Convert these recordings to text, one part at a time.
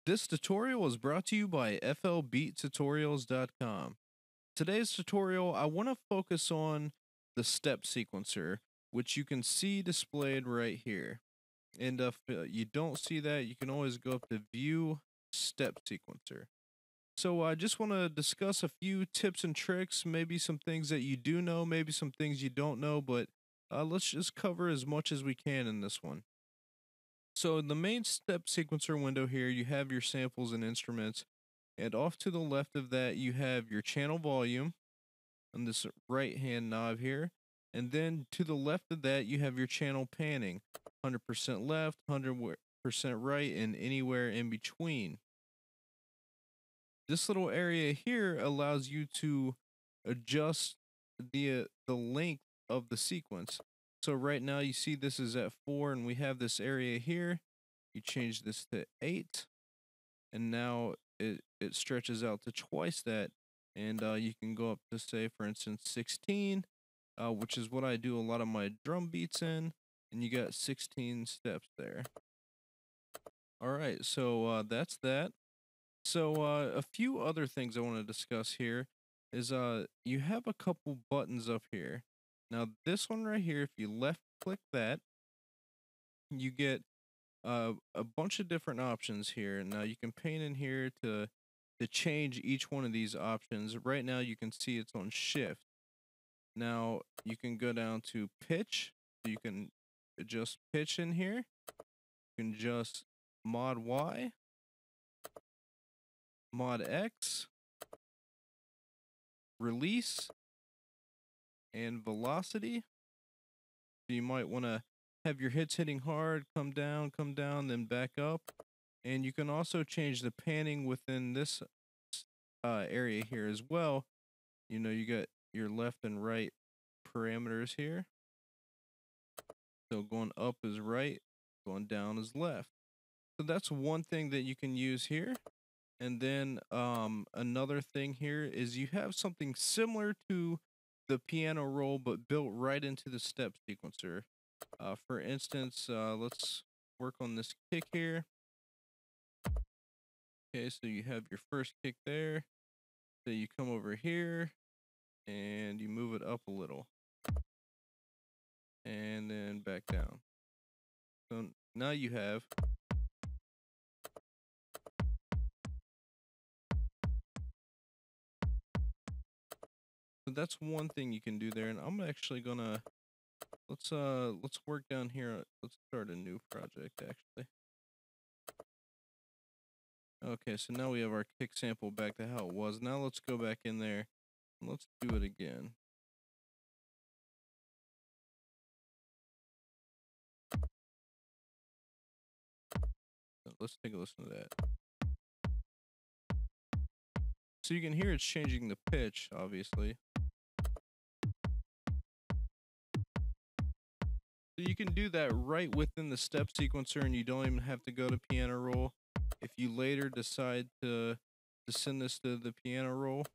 This tutorial is brought to you by flbeattutorials.com. Today's tutorial, I want to focus on the step sequencer, which you can see displayed right here. And if you don't see that, you can always go up to View Step Sequencer. So I just want to discuss a few tips and tricks, maybe some things that you do know, maybe some things you don't know, but let's just cover as much as we can in this one. So in the main step sequencer window here, you have your samples and instruments, and off to the left of that, you have your channel volume on this right hand knob here. And then to the left of that, you have your channel panning, 100% left, 100% right, and anywhere in between. This little area here allows you to adjust the length of the sequence. So right now you see this is at 4 and we have this area here. You change this to 8 and now it stretches out to twice that, and you can go up to, say, for instance, 16, which is what I do a lot of my drum beats in, and you got 16 steps there. All right, so that's that. So a few other things I want to discuss here is you have a couple buttons up here. Now this one right here, if you left click that, you get a bunch of different options here. Now you can paint in here to change each one of these options. Right now you can see it's on shift. Now you can go down to pitch. You can adjust pitch in here. You can adjust mod Y, mod X, release, and velocity. So you might want to have your hits hitting hard, come down, then back up. And you can also change the panning within this area here as well. You know, you got your left and right parameters here. So going up is right, going down is left. So that's one thing that you can use here. And then another thing here is you have something similar to the piano roll, but built right into the step sequencer. For instance, let's work on this kick here. Okay, so you have your first kick there. So you come over here and you move it up a little. And then back down. So now you have so that's one thing you can do there, and I'm actually gonna let's work down here. Let's start a new project actually. Okay, so now we have our kick sample back to how it was. Now let's go back in there and let's do it again. So let's take a listen to that. So you can hear it's changing the pitch, obviously. So you can do that right within the step sequencer, and you don't even have to go to piano roll. If you later decide to send this to the piano roll,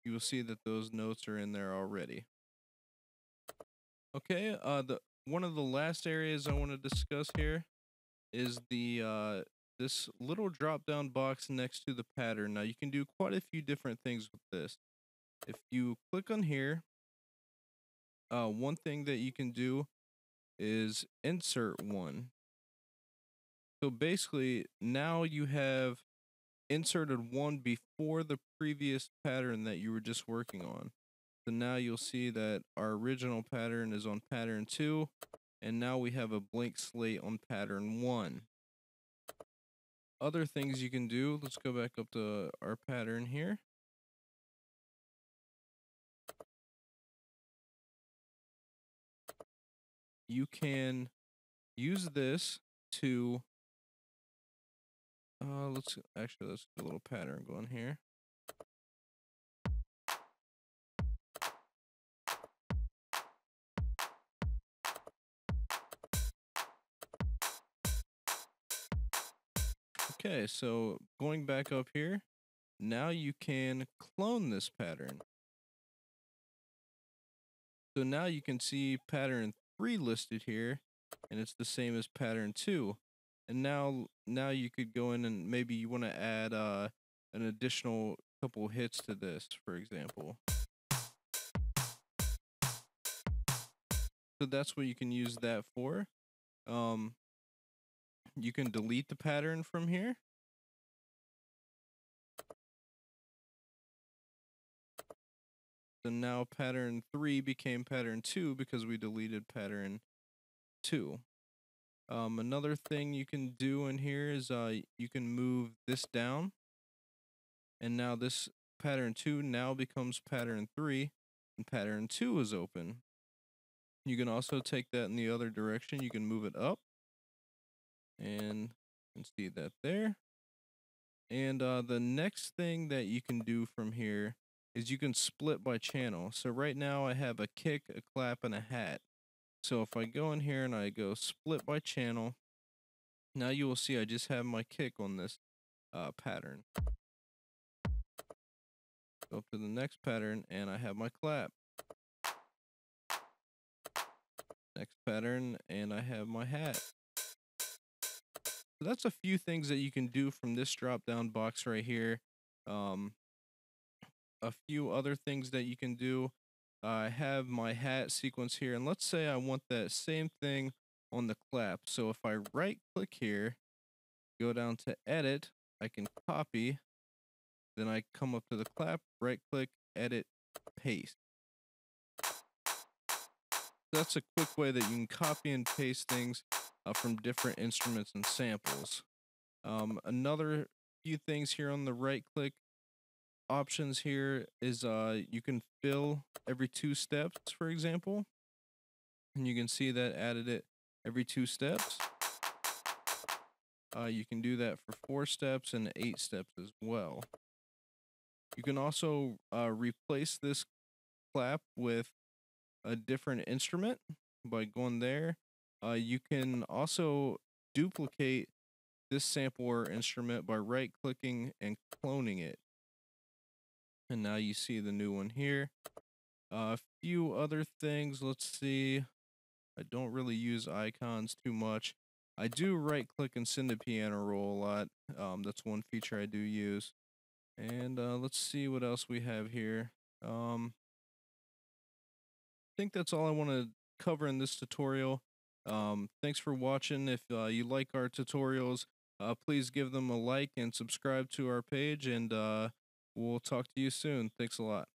you will see that those notes are in there already. Okay, the one of the last areas I want to discuss here is the this little drop down box next to the pattern. Now you can do quite a few different things with this. If you click on here, one thing that you can do is insert one. So basically, now you have inserted one before the previous pattern that you were just working on. So now you'll see that our original pattern is on pattern 2, and now we have a blank slate on pattern 1. Other things you can do, let's go back up to our pattern here. You can use this to let's do a little pattern going here. Okay, so going back up here, now you can clone this pattern. So now you can see pattern 3 listed here, and it's the same as pattern 2. And now you could go in and maybe you want to add an additional couple hits to this, for example. So that's what you can use that for. Um, you can delete the pattern from here. So now pattern 3 became pattern 2 because we deleted pattern 2. Another thing you can do in here is you can move this down, and now this pattern 2 now becomes pattern 3, and pattern 2 is open. You can also take that in the other direction. You can move it up, and you can see that there. And the next thing that you can do from here is you can split by channel. So right now I have a kick, a clap, and a hat. So if I go in here and I go split by channel, now you will see I just have my kick on this pattern. Go up to the next pattern and I have my clap. Next pattern and I have my hat. So that's a few things that you can do from this drop down box right here. A few other things that you can do. I have my hat sequence here, and let's say I want that same thing on the clap. So if I right click here, go down to edit, I can copy, then I come up to the clap, right click, edit, paste. That's a quick way that you can copy and paste things from different instruments and samples. Another few things here on the right click options here is you can fill every 2 steps, for example, and you can see that added it every 2 steps. You can do that for 4 steps and 8 steps as well. You can also replace this clap with a different instrument by going there. You can also duplicate this sample or instrument by right clicking and cloning it. And now you see the new one here. A few other things, let's see. I don't really use icons too much. I do right click and send a piano roll a lot. That's one feature I do use. And let's see what else we have here. I think that's all I want to cover in this tutorial. Thanks for watching. If you like our tutorials, please give them a like and subscribe to our page, and we'll talk to you soon. Thanks a lot.